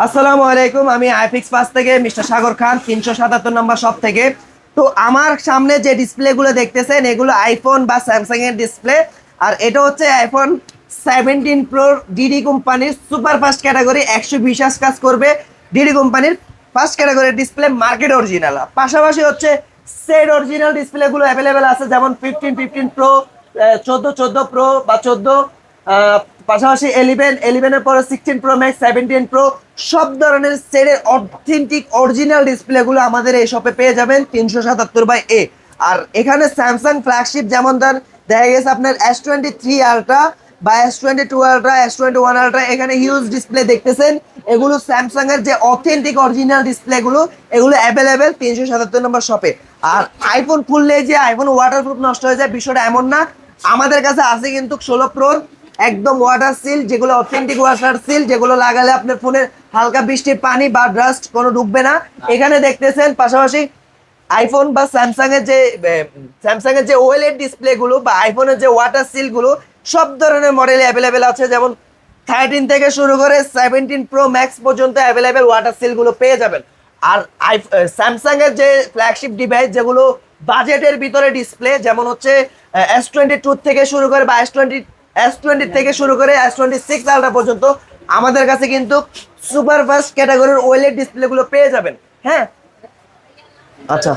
আসসালামু আলাইকুম, আমি আইফিক্স পাস থেকে মিস্টার সাগর খান, 377 নম্বর শপ থেকে। তো আমার সামনে যে ডিসপ্লেগুলো দেখতেছেন এগুলো আইফোন বা স্যামসাং এর ডিসপ্লে। আর এটা হচ্ছে আইফোন 17 প্রো ডিডি কোম্পানির সুপার ফাস্ট ক্যাটাগরি, 120 কাজ করবে। ডিডি কোম্পানির ফার্স্ট ক্যাটাগরির ডিসপ্লে, মার্কেট অরিজিনাল। পাশাপাশি হচ্ছে সেট অরিজিনাল ডিসপ্লেগুলো অ্যাভেলেবেল আছে, যেমন 15 প্রো, 14 প্রো বা 14, পাশাপাশি 11 এর পরে 16 প্রো ম্যাক্স, 17 প্রো, সব ধরনের সেটের অথেন্টিক অরিজিনাল ডিসপ্লেগুলো আমাদের এই শপে পেয়ে যাবেন 377/A। আর এখানে স্যামসাং ফ্ল্যাগশিপ, যেমন দেখা গেছে আপনার S23 আলট্রা বা S22 আলট্রা, S21 আলট্রা, এখানে হিউজ ডিসপ্লে দেখতেছেন। এগুলো স্যামসাং এর যে অথেন্টিক অরিজিনাল ডিসপ্লেগুলো, এগুলো অ্যাভেলেবেল 377 নম্বর শপে। আর আইফোন খুললে যে আইফোন ওয়াটারপ্রুফ নষ্ট হয়ে যায়, বিষয়টা এমন না। আমাদের কাছে আছে কিন্তু 16 প্রোর একদম ওয়াটার সিল, যেগুলো অথেন্টিক ওয়াটার সিল, যেগুলো লাগালে আপনার ফোনের হালকা বৃষ্টির পানি বা ডাস্ট কোনো ঢুকবে না। এখানে দেখতেছেন পাশাপাশি আইফোন বা স্যামসাং এর যে ওএলইডি ডিসপ্লেগুলো বা আইফোনের যে ওয়াটার সিলগুলো, সব ধরনের মডেল অ্যাভেলেবেল আছে, যেমন 13 থেকে শুরু করে 17 প্রো ম্যাক্স পর্যন্ত অ্যাভেলেবেল ওয়াটার সিলগুলো পেয়ে যাবেন। আর স্যামসাং এর যে ফ্ল্যাগশিপ ডিভাইস, যেগুলো বাজেটের ভিতরে ডিসপ্লে, যেমন হচ্ছে S22 থেকে শুরু করে বা S20 থেকে শুরু করে S26 আলট্রা পর্যন্ত, আমাদের কাছে কিন্তু সুপার ফাস্ট ক্যাটাগরির ওএলইডি ডিসপ্লেগুলো পেয়ে যাবেন। হ্যাঁ, আচ্ছা,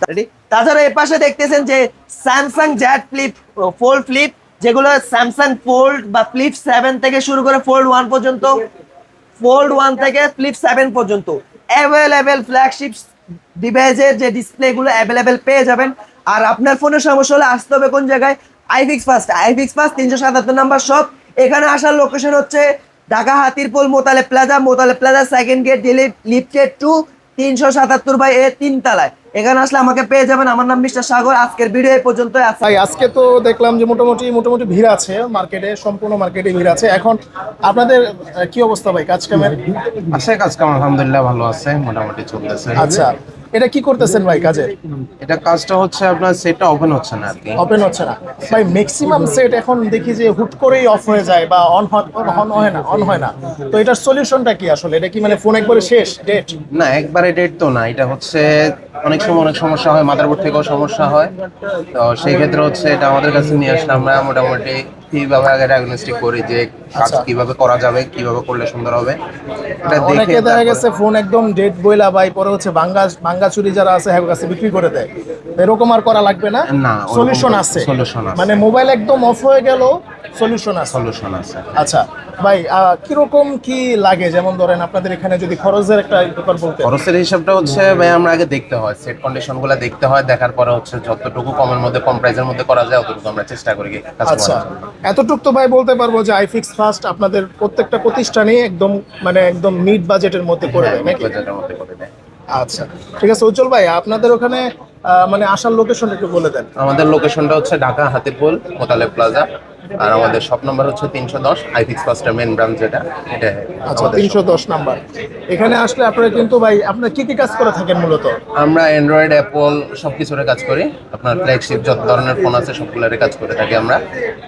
রেডি। তাছাড়া এর পাশে দেখতেছেন যে স্যামসাং জ্যাড ফোল্ড ফ্লিপ, যেগুলো স্যামসাং ফোল্ড বা ফ্লিপ 7 থেকে শুরু করে ফোল্ড 1 পর্যন্ত, ফোল্ড 1 থেকে ফ্লিপ 7 পর্যন্ত অ্যাভেলেবেল ফ্ল্যাগশিপ ডিভাইসের যে ডিসপ্লেগুলো অ্যাভেলেবেল পেয়ে যাবেন। আর আপনার ফোনের সমস্যা হলে আসতে হবে কোন জায়গায়? আইফিক্স ফাস্ট 377 নম্বর শপ। এখানে আসার লোকেশন হচ্ছে Dhaka Hatirpul Motaleb plaza second gate, lifted 2, 377/A, 3 তলায়। এখানে আসলে আমাকে পেয়ে যাবেন। আমার নাম মিস্টার সাগর। আজকের ভিডিও এই পর্যন্ত। ভাই আজকে তো দেখলাম যে মোটামুটি ভিড় আছে মার্কেটে, সম্পূর্ণ মার্কেটে ভিড় আছে। এখন আপনাদের কি অবস্থা ভাই কাজ কামের? কাজ কাম আলহামদুলিল্লাহ ভালো আছে, মোটামুটি চলতেছে। আচ্ছা, এটা কি করতেছেন ভাই কাজে? এটা কাজটা হচ্ছে আপনার সেটটা ওপেন হচ্ছে না আর কি। ওপেন হচ্ছে না ভাই। ম্যাক্সিমাম সেট এখন দেখি যে হুট করেই অফ হয়ে যায় বা অন হয় না। তো এটার সলিউশনটা কি আসলে? এটা কি মানে ফোন একবারে শেষ ডেট? না, একবারে ডেট তো না, এটা হচ্ছে অনেক সময় অনেক সমস্যা হয়, মাদারবোর্ড থেকেও সমস্যা হয়। তো সেই ক্ষেত্রে হচ্ছে এটা আমাদের কাছে নিয়ে আসলে আমরা মোটামুটি কিভাবে আগে ডায়াগনস্টিক করি যে কাজ আচ্ছা। কিভাবে করা যাবে, কিভাবে করলে সুন্দর হবে, এটা দেখে অনেকে দেখা গেছে ফোন একদম ডেট বইলা ভাই পরে হচ্ছে ভাঙ্গা চুরি যারা আছে হ্যাঁ কাছে বিক্রি করে দেয়। এরকম আর করা লাগবে না। না, সলিউশন আছে। সলিউশন আছে, মানে মোবাইল একদম অফ হয়ে গেল, সলিউশন আছে। আচ্ছা ভাই, কিরকম কি লাগে? যেমন ধরেন আপনাদের এখানে যদি খরচের একটা ব্যাপার বলতে। খরচের হিসাবটা হচ্ছে ভাই আমরা আগে দেখতে হয়, সেট কন্ডিশন গুলো দেখতে হয়, দেখার পরে হচ্ছে যতটুকু কমের মধ্যে, কম প্রাইসের মধ্যে করা যায় অতটুকু আমরা চেষ্টা করি কাজ আচ্ছা, করার জন্য। এতটুক তো ভাই বলতে পারবো যে আইফিক্স ফার্স্ট আপনাদের প্রত্যেকটা প্রতিষ্ঠানই একদম মানে একদম মিড বাজেটের মধ্যে করে দেয় নাকি? বাজেটের মধ্যে করে দেয়। আচ্ছা, ঠিক আছে উজ্জ্বল ভাই, আপনাদের ওখানে মানে আসার লোকেশন একটু বলে দেন। আমাদের লোকেশনটা হচ্ছে ঢাকা হাতিরপুল মোতালেব প্লাজা, আর আমাদের শপ নাম্বার হচ্ছে 310, আইফিক্স ফার্স্টের মেন ব্রাঞ্চ যেটা, এটা আচ্ছা, আমাদের shop। 310 নাম্বার। এখানে আসলে আপনারা কিন্তু ভাই আপনারা কি কি কাজ করে থাকেন মূলত? আমরা অ্যান্ড্রয়েড, অ্যাপল সবকিছুর কাজ করি। আপনার ফ্ল্যাগশিপ যত ধরনের ফোন আছে সবগুলোর কাজ করে থাকি আমরা,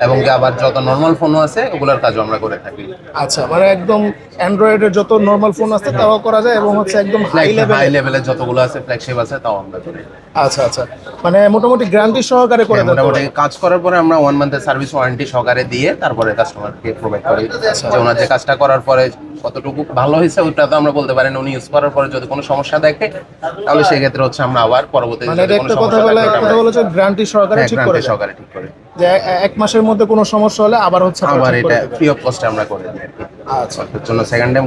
এবং কি আবার যত নর্মাল ফোনও আছে ওগুলোর কাজও আমরা করে থাকি। আচ্ছা, মানে একদম অ্যান্ড্রয়েডের যত নরমাল ফোন আছে তাও করা যায় এবং হচ্ছে একদম হাই হাই লেভেল। লেভেলের যতগুলো আছে ফ্ল্যাগশিপ আছে তাও আমরা করি। আচ্ছা আচ্ছা, মানে মোটামুটি গ্যারান্টি সহকারে করে দেন তো মোটামুটি ভাই? কাজ করার পরে আমরা 1 মান্থের সার্ভিস ওয়ারেন্টি সহকারে দিয়ে তারপরে কাস্টমারকে প্রোভাইড করি, যে ওনার যে কাজটা করার পরে কতটুকু ভালো হয়েছে ওটা তো আমরা বলতে পারি না। উনি ইউজ করার পরে যদি কোনো সমস্যা দেখে তাহলে সেই ক্ষেত্রে হচ্ছে আমরা আবার পরবর্তীতে মানে যদি এটা কোনো একটা কথা সমস্যা বলে, দেখে একটা কথা বলেছে গ্যারান্টি সহকারে ঠিক করে দেন। সহকারে ঠিক করে যে এক মাসের মধ্যে কোনো সমস্যা হলে আবার হচ্ছে আপনারা আবার ঠিক এটা করে দেবেন। ফ্রি অফ কস্টে আমরা করে দিই আর কি। আচ্ছা এর জন্য সেকেন্ড টাইম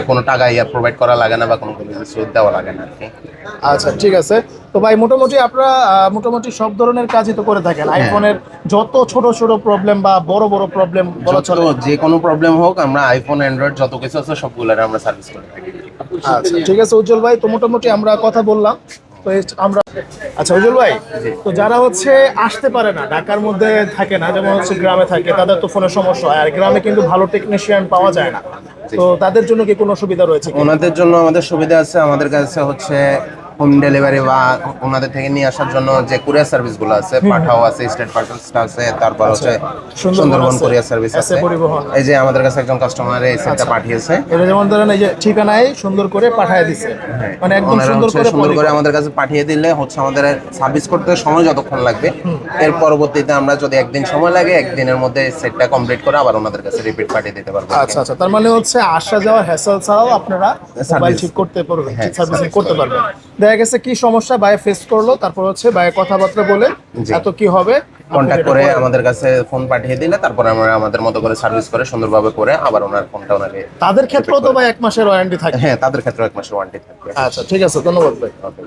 কোনো টাকা প্রোভাইড করা লাগে না বা কোনো কিছু দেওয়া লাগে না আর কি। আচ্ছা, ঠিক আছে। তো ভাই মোটামুটি আপনারা মোটামুটি সব ধরনের কাজই তো করে থাকেন। আইফোনের যত ছোট ছোট প্রবলেম বা বড় বড় প্রবলেম বলা চলে। যে কোনো প্রবলেম হোক, আমরা আইফোন, অ্যান্ড্রয়েড যত কিছু আছে সবগুলোর আমরা সার্ভিস করে থাকি। আচ্ছা, ঠিক আছে উজ্জ্বল ভাই, তো মোটামুটি আমরা কথা বললাম। তো আমরা আচ্ছা উজ্জ্বল ভাই, তো যারা হচ্ছে আসতে পারে না, ঢাকার মধ্যে থাকে না, যেমন হচ্ছে গ্রামে থাকে, তাদের তো ফোনের সমস্যা হয়, আর গ্রামে কিন্তু ভালো টেকনিশিয়ান পাওয়া যায় না। তো তাদের জন্য কি কোনো সুবিধা রয়েছে কি? ওনাদের জন্য আমাদের সুবিধা আছে। আমাদের কাছে হচ্ছে হোম ডেলিভারি বা ওনাদের থেকে নিয়ে আসার জন্য যে কুরিয়ার সার্ভিস গুলো আছে, পাঠাও আছে, স্টেট পার্সেলস আছে, তারপর হচ্ছে সুন্দরবন কুরিয়ার সার্ভিস আছে। পরিবহন। এই যে আমাদের কাছে একজন কাস্টমার এই সেটটা পাঠিয়েছে, এটা যেমন ধরেন এই যে ঠিকানায় সুন্দর করে পাঠিয়ে দিছে, মানে একদম ওনারা সুন্দর হচ্ছে করে সুন্দর করে আমাদের কাছে পাঠিয়ে দিলে হচ্ছে আমাদের সার্ভিস করতে সময় যতক্ষণ লাগবে, এর পরবর্তীতে আমরা যদি একদিন সময় লাগে একদিনের মধ্যে সেটটা কমপ্লিট করে আবার ওনাদের কাছে রিপিট পাঠিয়ে দিতে পারবো। আচ্ছা আচ্ছা, তার মানে হচ্ছে আসা যাওয়ার হ্যাসেল ছাড়াও আপনারা মোবাইল ঠিক করতে পারবেন, হ্যাঁ, সার্ভিসিং করতে পারবেন। দেখা গেছে কি সমস্যা বাই ফেস করলো, তারপর হচ্ছে বাই কথাবার্তা বলে জি। এত কি হবে কন্ট্যাক্ট করে আমাদের কাছে ফোন পাঠিয়ে দিলে তারপর আমরা আমাদের মতো করে সার্ভিস করে সুন্দরভাবে করে আবার ওনার ফোনটা ওনাকে। তাদের ক্ষেত্রেও তো ভাই 1 মাসের ওয়ারেন্টি থাকে। হ্যাঁ, তাদের ক্ষেত্রে 1 মাসের ওয়ারেন্টি থাকবে। আচ্ছা ঠিক আছে, ধন্যবাদ ভাই। Okay.